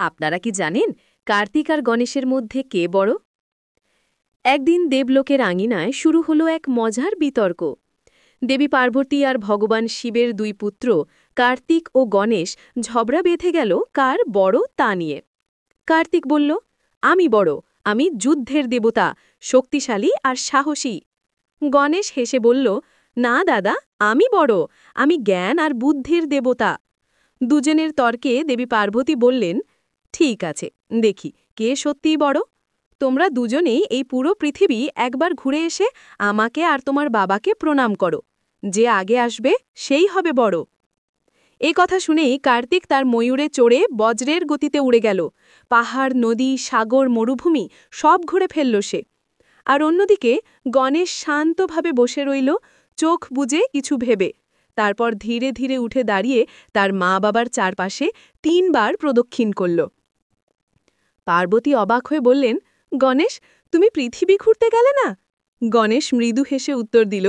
আপনারা কি জানেন কার্তিক আর গণেশের মধ্যে কে বড়? একদিন দেবলোকের আঙিনায় শুরু হলো এক মজার বিতর্ক। দেবী পার্বতী আর ভগবান শিবের দুই পুত্র কার্তিক ও গণেশ ঝগড়া বেঁধে গেল কার বড় তা নিয়ে। কার্তিক বলল, আমি বড়, আমি যুদ্ধের দেবতা, শক্তিশালী আর সাহসী। গণেশ হেসে বলল, না দাদা, আমি বড়, আমি জ্ঞান আর বুদ্ধির দেবতা। দুজনের তর্কে দেবী পার্বতী বললেন, ঠিক আছে, দেখি কে সত্যিই বড়। তোমরা দুজনেই এই পুরো পৃথিবী একবার ঘুরে এসে আমাকে আর তোমার বাবাকে প্রণাম করো। যে আগে আসবে সেই হবে বড়। এই কথা শুনেই কার্তিক তার ময়ূরে চড়ে বজ্রের গতিতে উড়ে গেল। পাহাড়, নদী, সাগর, মরুভূমি সব ঘুরে ফেলল সে। আর অন্যদিকে গণেশ শান্তভাবে বসে রইল, চোখ বুজে কিছু ভেবে। তারপর ধীরে ধীরে উঠে দাঁড়িয়ে তার মা বাবার চারপাশে ৩ বার প্রদক্ষিণ করল। পার্বতী অবাক হয়ে বললেন, গণেশ, তুমি পৃথিবী ঘুরতে গেলে না? গণেশ মৃদু হেসে উত্তর দিল,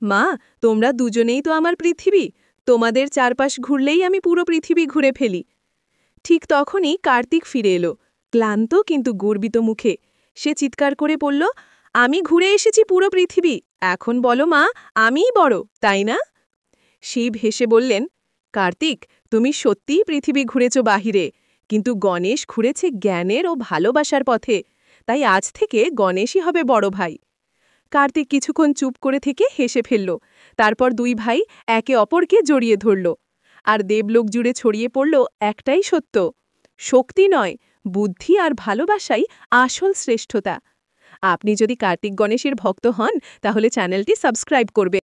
মা, তোমরা দুজনেই তো আমার পৃথিবী, তোমাদের চারপাশ ঘুরলেই আমি পুরো পৃথিবী ঘুরে ফেলি। ঠিক তখনই কার্তিক ফিরে এলো, ক্লান্ত কিন্তু গর্বিত মুখে। সে চিৎকার করে বলল, আমি ঘুরে এসেছি পুরো পৃথিবী, এখন বলো মা, আমিই বড়, তাই না? শিব হেসে বললেন, কার্তিক, তুমি সত্যিই পৃথিবী ঘুরেছ বাহিরে, কিন্তু গণেশ ঘুরেছে জ্ঞানের ও ভালোবাসার পথে, তাই আজ থেকে গণেশই হবে বড় ভাই। কার্তিক কিছুক্ষণ চুপ করে থেকে হেসে ফেলল। তারপর দুই ভাই একে অপরকে জড়িয়ে ধরল। আর দেবলোক জুড়ে ছড়িয়ে পড়ল একটাই সত্য, শক্তি নয়, বুদ্ধি আর ভালোবাসাই আসল শ্রেষ্ঠতা। আপনি যদি কার্তিক গণেশের ভক্ত হন, তাহলে চ্যানেলটি সাবস্ক্রাইব করবেন।